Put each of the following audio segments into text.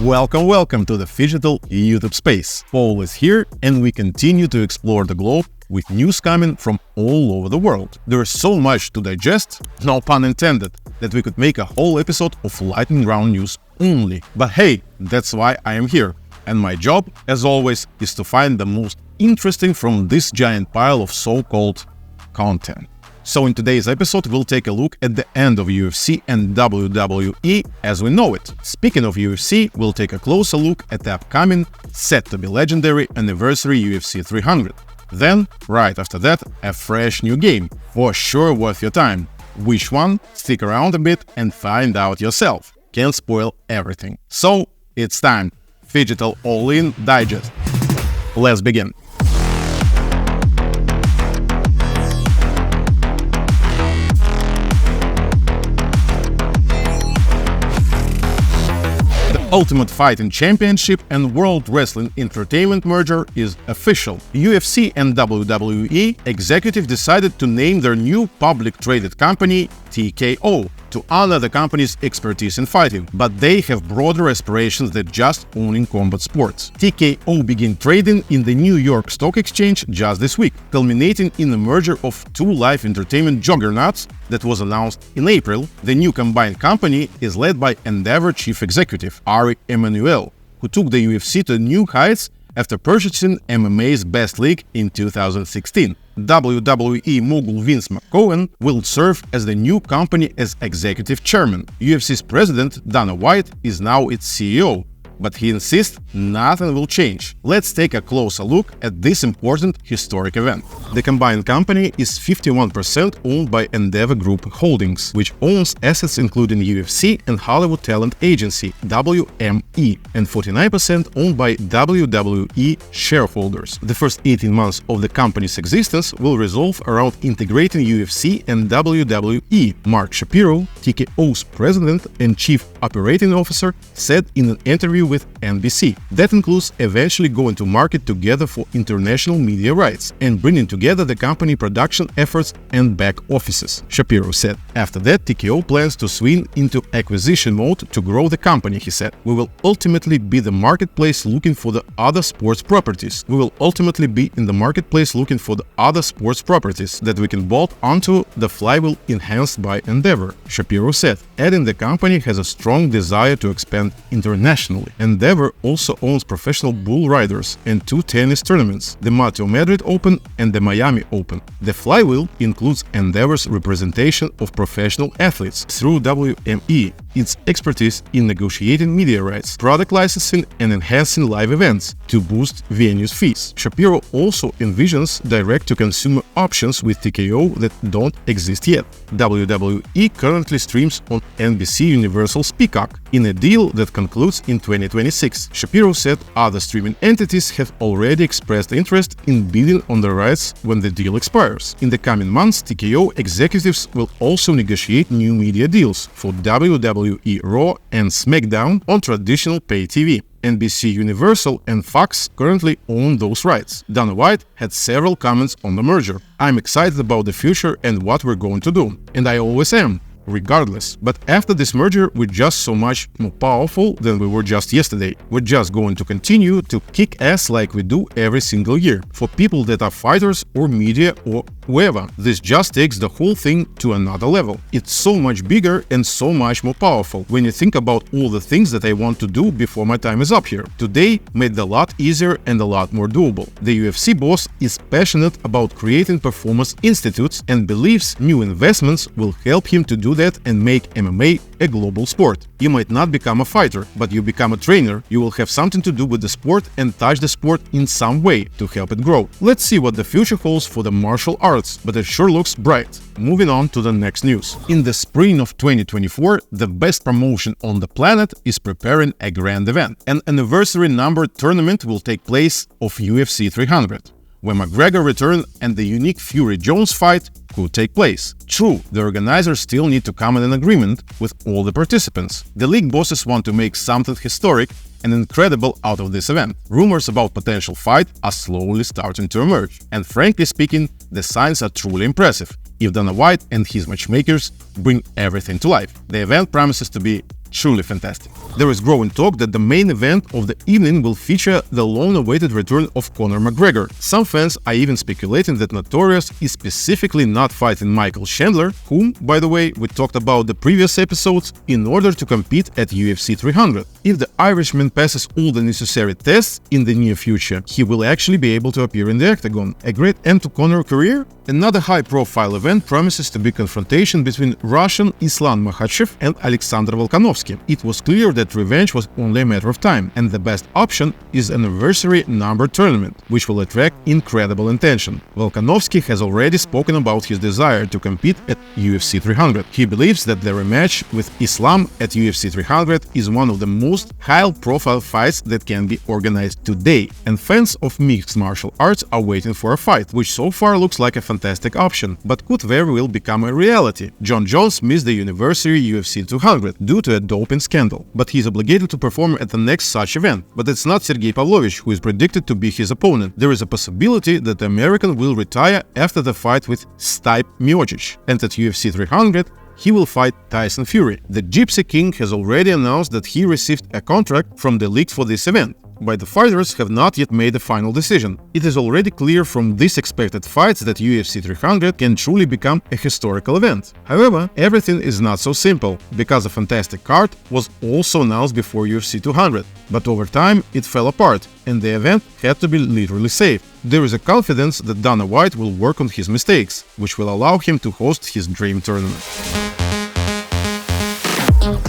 Welcome to the Phygital YouTube space. Paul is here and we continue to explore the globe with news coming from all over the world. There is so much to digest, no pun intended, that we could make a whole episode of lightning round news only. But hey, that's why I am here. And my job, as always, is to find the most interesting from this giant pile of so-called content. So in today's episode, we'll take a look at the end of UFC and WWE as we know it. Speaking of UFC, we'll take a closer look at the upcoming, set to be legendary anniversary UFC 300. Then, right after that, a fresh new game, for sure worth your time. Which one? Stick around a bit and find out yourself. Can't spoil everything. So, it's time. Phygital All-in Digest. Let's begin. Ultimate Fighting Championship and World Wrestling Entertainment merger is official. UFC and WWE executive decided to name their new public traded company TKO to honor the company's expertise in fighting, but they have broader aspirations than just owning combat sports. TKO began trading in the New York Stock Exchange just this week, culminating in the merger of two live entertainment juggernauts that was announced in April. The new combined company is led by Endeavor chief executive Ari Emanuel, who took the UFC to new heights after purchasing MMA's best league in 2016. WWE mogul Vince McMahon will serve as the new company as executive chairman. UFC's president Dana White is now its CEO, but he insists nothing will change. Let's take a closer look at this important historic event. The combined company is 51% owned by Endeavor Group Holdings, which owns assets including UFC and Hollywood talent agency WME, and 49% owned by WWE shareholders. The first 18 months of the company's existence will revolve around integrating UFC and WWE. Mark Shapiro, TKO's president and chief operating officer, said in an interview with NBC. That includes eventually going to market together for international media rights and bringing together the company production efforts and back offices, Shapiro said. After that, TKO plans to swing into acquisition mode to grow the company, he said. We will ultimately be the marketplace looking for the other sports properties. We will ultimately be in the marketplace looking for the other sports properties that we can bolt onto the flywheel enhanced by Endeavor, Shapiro said, adding the company has a strong desire to expand internationally. Endeavor also owns professional bull riders and two tennis tournaments, the Matteo Madrid Open and the Miami Open. The flywheel includes Endeavor's representation of professional athletes through WME, its expertise in negotiating media rights, product licensing and enhancing live events to boost venues' fees. Shapiro also envisions direct-to-consumer options with TKO that don't exist yet. WWE currently streams on NBC Universal's Peacock in a deal that concludes in 2026. Shapiro said other streaming entities have already expressed interest in bidding on the rights when the deal expires. In the coming months, TKO executives will also negotiate new media deals for WWE Raw and SmackDown on traditional pay TV. NBC Universal and Fox currently own those rights. Dana White had several comments on the merger. I'm excited about the future and what we're going to do. And I always am, regardless. But after this merger, we're just so much more powerful than we were just yesterday. We're just going to continue to kick ass like we do every single year. For people that are fighters or media or whoever, this just takes the whole thing to another level. It's so much bigger and so much more powerful when you think about all the things that I want to do before my time is up here. Today made it a lot easier and a lot more doable. The UFC boss is passionate about creating performance institutes and believes new investments will help him to do that and make MMA a global sport. You might not become a fighter, but you become a trainer. You will have something to do with the sport and touch the sport in some way to help it grow. Let's see what the future holds for the martial arts, but it sure looks bright. Moving on to the next news. In the spring of 2024, the best promotion on the planet is preparing a grand event. An anniversary numbered tournament will take place of UFC 300, where McGregor return and the unique Fury-Jones fight could take place. True, the organizers still need to come in an agreement with all the participants. The league bosses want to make something historic and incredible out of this event. Rumors about potential fight are slowly starting to emerge, and frankly speaking, the signs are truly impressive if Dana White and his matchmakers bring everything to life. The event promises to be Truly fantastic. There is growing talk that the main event of the evening will feature the long-awaited return of Conor McGregor. Some fans are even speculating that Notorious is specifically not fighting Michael Chandler, whom, by the way, we talked about the previous episodes, in order to compete at UFC 300. If the Irishman passes all the necessary tests in the near future, he will actually be able to appear in the octagon. A great end to Conor's career? Another high-profile event promises to be confrontation between Russian Islam Makhachev and Alexander Volkanovski. It was clear that revenge was only a matter of time, and the best option is an anniversary number tournament, which will attract incredible attention. Volkanovski has already spoken about his desire to compete at UFC 300. He believes that the rematch with Islam at UFC 300 is one of the most high-profile fights that can be organized today, and fans of mixed martial arts are waiting for a fight, which so far looks like a fantastic option, but could very well become a reality. John Jones missed the anniversary UFC 200 due to a doping scandal, but he's obligated to perform at the next such event. But it's not Sergey Pavlovich who is predicted to be his opponent. There is a possibility that the American will retire after the fight with Stipe Miocic, and at UFC 300 he will fight Tyson Fury. The Gypsy King has already announced that he received a contract from the league for this event, but the fighters have not yet made a final decision. It is already clear from these expected fights that UFC 300 can truly become a historical event. However, everything is not so simple, because a fantastic card was also announced before UFC 200, but over time it fell apart, and the event had to be literally saved. There is a confidence that Dana White will work on his mistakes, which will allow him to host his dream tournament.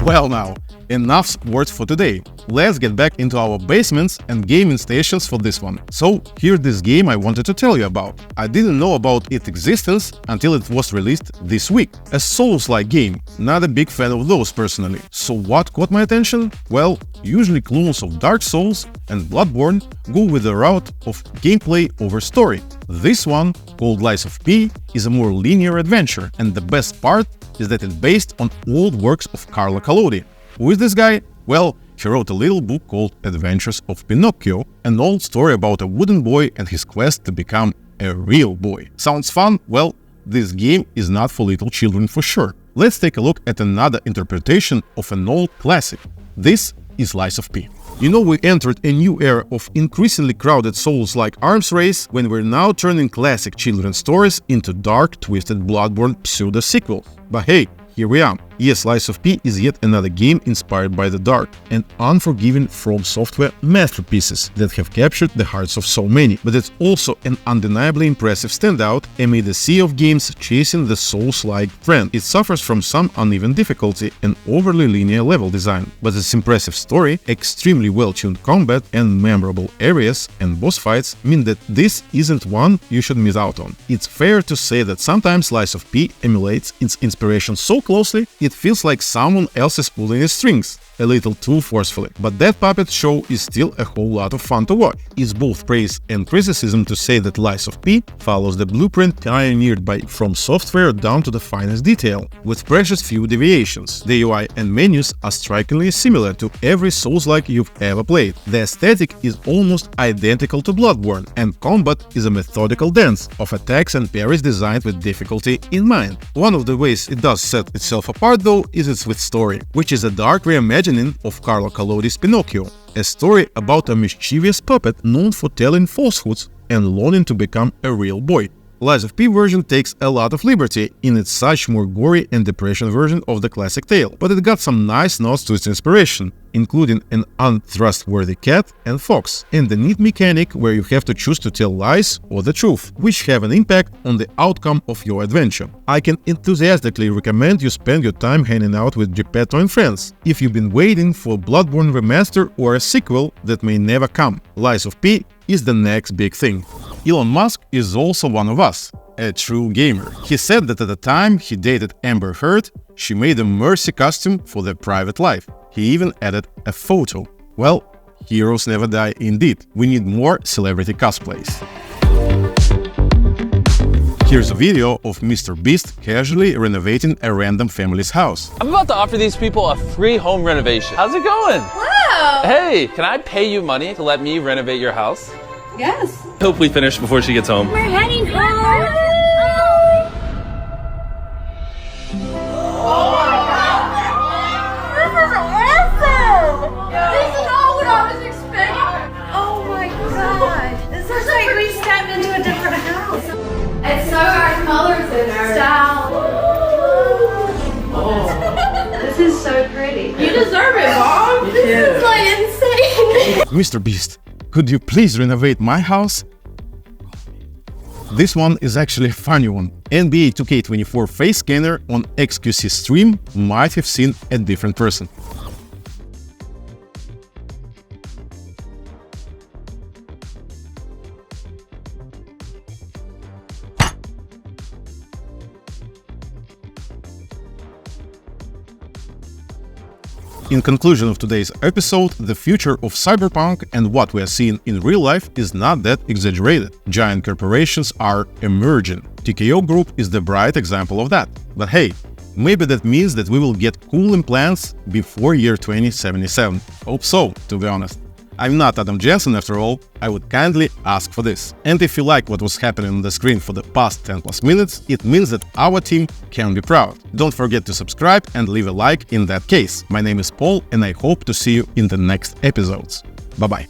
Well now, enough sports for today. Let's get back into our basements and gaming stations for this one. So, here's this game I wanted to tell you about. I didn't know about its existence until it was released this week. A Souls-like game, not a big fan of those personally. So what caught my attention? Well, usually clones of Dark Souls and Bloodborne go with the route of gameplay over story. This one, called Lies of P, is a more linear adventure, and the best part is that it's based on old works of Carlo Collodi. Who is this guy? Well, he wrote a little book called Adventures of Pinocchio, an old story about a wooden boy and his quest to become a real boy. Sounds fun? Well, this game is not for little children for sure. Let's take a look at another interpretation of an old classic. This is Lies of P. You know, we entered a new era of increasingly crowded Souls-like arms race when we're now turning classic children's stories into dark, twisted Bloodborne pseudo-sequels. But hey, here we are. Yes, Lies of P is yet another game inspired by the dark and unforgiving From Software masterpieces that have captured the hearts of so many, but it's also an undeniably impressive standout amid a sea of games chasing the Souls-like trend. It suffers from some uneven difficulty and overly linear level design, but its impressive story, extremely well-tuned combat, and memorable areas and boss fights mean that this isn't one you should miss out on. It's fair to say that sometimes Lies of P emulates its inspiration so closely it feels like someone else is pulling its strings, a little too forcefully. But that puppet show is still a whole lot of fun to watch. It's both praise and criticism to say that Lies of P follows the blueprint pioneered by From Software down to the finest detail, with precious few deviations. The UI and menus are strikingly similar to every Souls-like you've ever played. The aesthetic is almost identical to Bloodborne, and combat is a methodical dance of attacks and parries designed with difficulty in mind. One of the ways it does set itself apart though is its with story, which is a dark reimagining of Carlo Collodi's Pinocchio, a story about a mischievous puppet known for telling falsehoods and longing to become a real boy. Lies of P version takes a lot of liberty in its such more gory and depression version of the classic tale, but it got some nice nods to its inspiration, including an untrustworthy cat and fox, and a neat mechanic where you have to choose to tell lies or the truth, which have an impact on the outcome of your adventure. I can enthusiastically recommend you spend your time hanging out with Geppetto and friends, if you've been waiting for Bloodborne remaster or a sequel that may never come. Lies of P is the next big thing. Elon Musk is also one of us, a true gamer. He said that at the time he dated Amber Heard, she made a Mercy costume for their private life. He even added a photo. Well, heroes never die indeed. We need more celebrity cosplays. Here's a video of MR.BEAST casually renovating a random family's house. I'm about to offer these people a free home renovation. How's it going? Wow! Hey, can I pay you money to let me renovate your house? Yes. Hope we finish before she gets home. We're heading home. Oh my God! This is MrBeast, could you please renovate my house? This one is actually a funny one. NBA 2K24 face scanner on XQC stream might have seen a different person. In conclusion of today's episode, the future of cyberpunk and what we are seeing in real life is not that exaggerated. Giant corporations are emerging. TKO Group is the bright example of that. But hey, maybe that means that we will get cool implants before year 2077. Hope so, to be honest. I'm not Adam Jensen after all, I would kindly ask for this. And if you like what was happening on the screen for the past 10+ minutes, it means that our team can be proud. Don't forget to subscribe and leave a like in that case. My name is Paul and I hope to see you in the next episodes. Bye-bye.